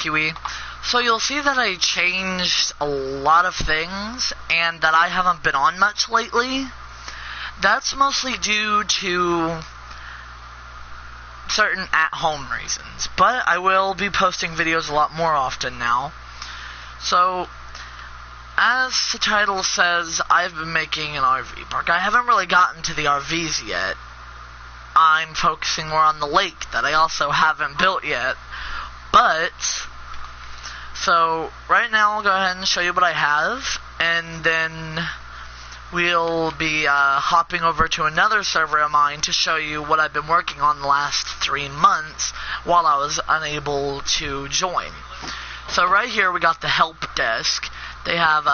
Kiwi. So you'll see that I changed a lot of things and that I haven't been on much lately. That's mostly due to certain at-home reasons, but I will be posting videos a lot more often now. So, as the title says, I've been making an RV park. I haven't really gotten to the RVs yet. I'm focusing more on the lake that I also haven't built yet. But, so, right now I'll go ahead and show you what I have, and then we'll be hopping over to another server of mine to show you what I've been working on the last 3 months while I was unable to join. So right here we got the help desk. They have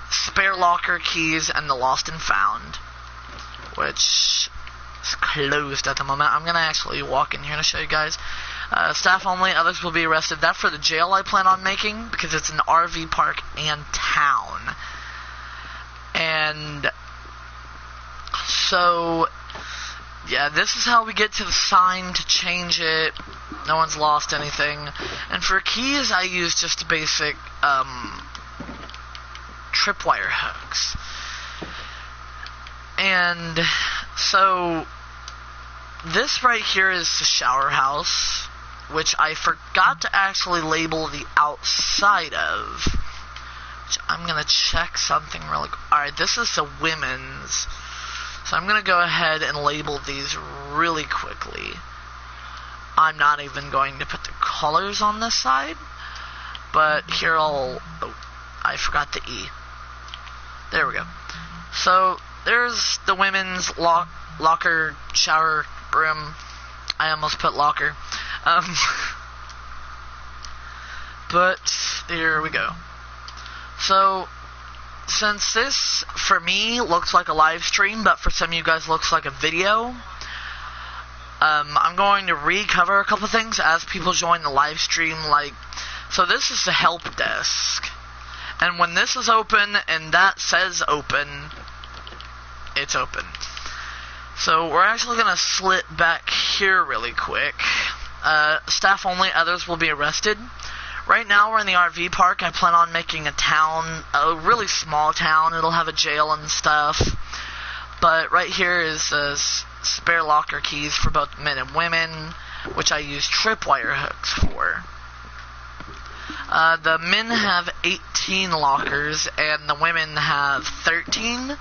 spare locker keys and the lost and found, which is closed at the moment. I'm going to actually walk in here to show you guys. Staff only, others will be arrested. That's for the jail I plan on making, because it's an RV park and town. And so, yeah, this is how we get to the sign to change it. No one's lost anything. And for keys, I use just basic tripwire hooks. And so, this right here is the shower house, which I forgot to actually label the outside of. I'm going to check something really quick. Alright, this is the women's. So I'm going to go ahead and label these really quickly. I'm not even going to put the colors on this side. But here oh, I forgot the E. There we go. So there's the women's locker, shower, room. I almost put locker. But here we go. So, since this, for me, looks like a live stream, but for some of you guys looks like a video, I'm going to recover a couple things as people join the live stream, so this is the help desk, and when this is open, and that says open, it's open. So, we're actually going to slip back here really quick. Staff only, others will be arrested. Right now we're in the RV park. I plan on making a town, a really small town. It'll have a jail and stuff. But right here is the spare locker keys for both men and women, which I use tripwire hooks for. The men have 18 lockers and the women have 13.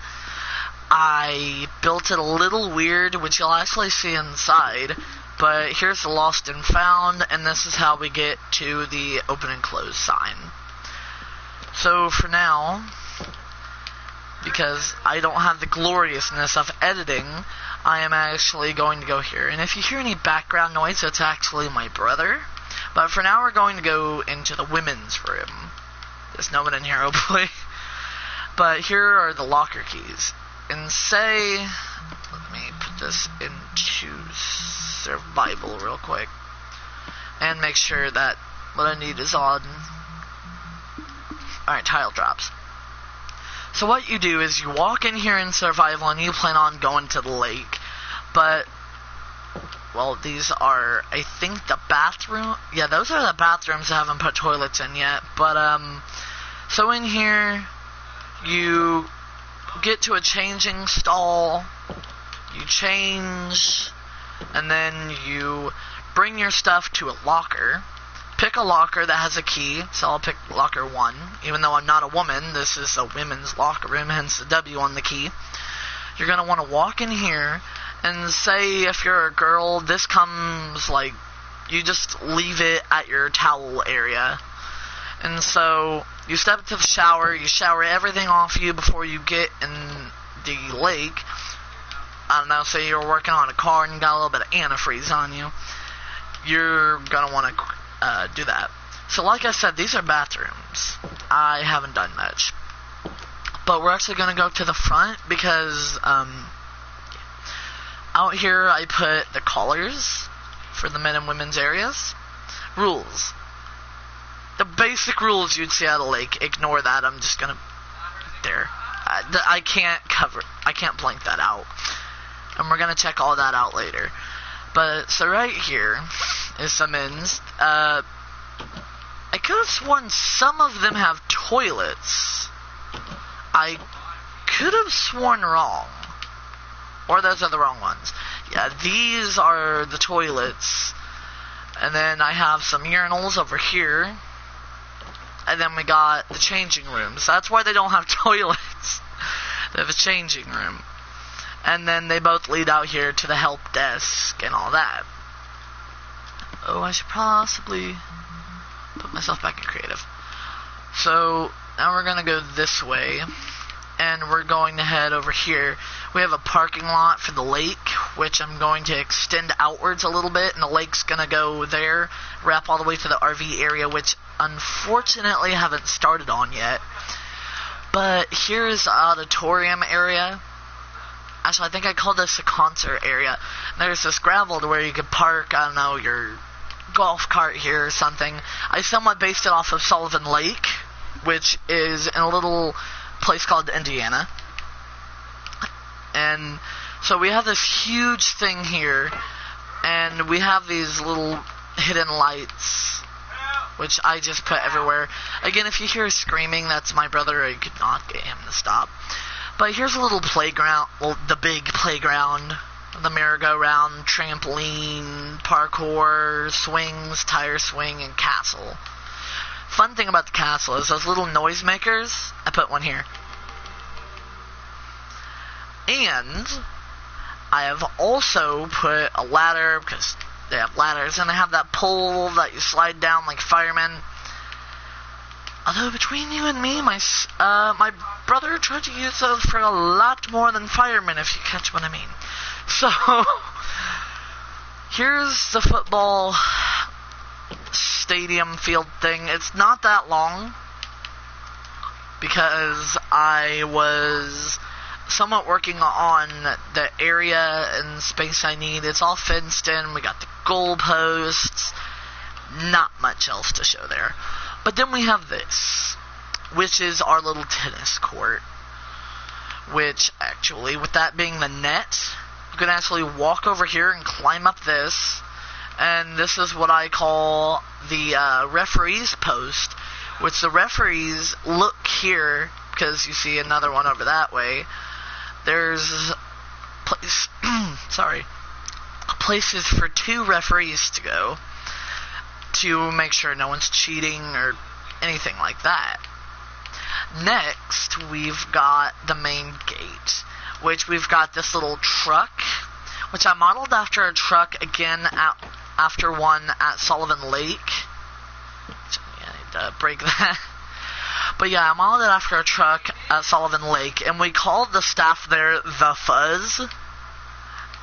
I built it a little weird, which you'll actually see inside. But here's the lost and found, and this is how we get to the open and close sign. So for now, because I don't have the gloriousness of editing, I am actually going to go here. And if you hear any background noise, it's actually my brother. But for now, we're going to go into the women's room. There's no one in here, hopefully. But here are the locker keys. And say, let me put this into survival real quick and make sure that what I need is on. Alright, tile drops. So what you do is you walk in here in survival and you plan on going to the lake, but well, these are, I think, the bathroom. Yeah, those are the bathrooms. I haven't put toilets in yet, but so in here you get to a changing stall, you change, and then you bring your stuff to a locker. Pick a locker that has a key, so I'll pick locker 1. Even though I'm not a woman, this is a women's locker room, hence the W on the key. You're going to want to walk in here, and say if you're a girl, this comes, you just leave it at your towel area. And so, you step into the shower, you shower everything off you before you get in the lake. I don't know, say you're working on a car and you got a little bit of antifreeze on you. You're going to want to do that. So like I said, these are bathrooms. I haven't done much. But we're actually going to go to the front because out here I put the colors for the men and women's areas. Rules. The basic rules you'd see at a lake. Ignore that. I'm just going to... There. I can't blank that out. And we're going to check all that out later. But, so right here is the men's. have sworn some of them have toilets. I could have sworn wrong. Or those are the wrong ones. Yeah, these are the toilets. And then I have some urinals over here. And then we got the changing rooms. That's why they don't have toilets. They have a changing room. And then they both lead out here to the help desk and all that. Oh, I should possibly put myself back in creative. So, now we're going to go this way. And we're going to head over here. We have a parking lot for the lake, which I'm going to extend outwards a little bit, and the lake's going to go there, wrap all the way to the RV area, which unfortunately I haven't started on yet. But here's the auditorium area. Actually, I think I called this a concert area. There's this gravel to where you could park, I don't know, your golf cart here or something. I somewhat based it off of Sullivan Lake, which is in a little place called Indiana. And so we have this huge thing here, and we have these little hidden lights, which I just put everywhere. Again, if you hear screaming, that's my brother. I could not get him to stop. But here's a little playground, well, the big playground, the merry-go-round, trampoline, parkour, swings, tire swing, and castle. Fun thing about the castle is those little noisemakers. I put one here. And I have also put a ladder, because they have ladders, and they have that pole that you slide down like firemen. Although between you and me, my brother tried to use those for a lot more than firemen, if you catch what I mean. So, here's the football stadium field thing. It's not that long, because I was somewhat working on the area and space I need. It's all fenced in. We got the goalposts. Not much else to show there. But then we have this, which is our little tennis court. Which, actually, with that being the net, you can actually walk over here and climb up this. And this is what I call the referee's post, which the referees look here, because you see another one over that way. There's places for two referees to go to make sure no one's cheating or anything like that. Next, we've got the main gate, which we've got this little truck, which I modeled after a truck again after one at Sullivan Lake. I need to break that. But yeah, I modeled it after a truck at Sullivan Lake, and we called the staff there The Fuzz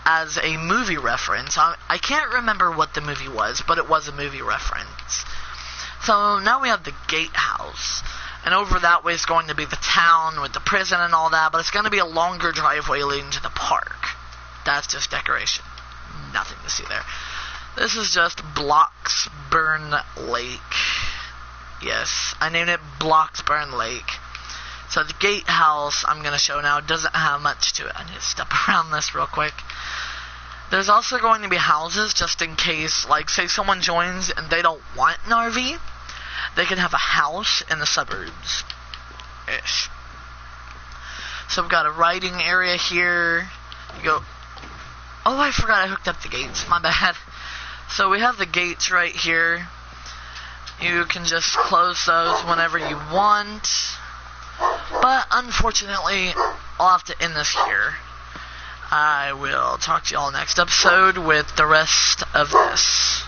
as a movie reference. I can't remember what the movie was, but it was a movie reference. So now we have the gatehouse, and over that way is going to be the town with the prison and all that, but it's going to be a longer driveway leading to the park. That's just decoration. Nothing to see there. This is just Bloxburn Lake. Yes, I named it Bloxburn Lake. So the gatehouse I'm going to show now doesn't have much to it. I need to step around this real quick. There's also going to be houses just in case, like, say someone joins and they don't want an RV. They can have a house in the suburbs-ish. So we've got a riding area here. You go... Oh, I forgot I hooked up the gates. My bad. So we have the gates right here. You can just close those whenever you want. But unfortunately, I'll have to end this here. I will talk to you all next episode with the rest of this.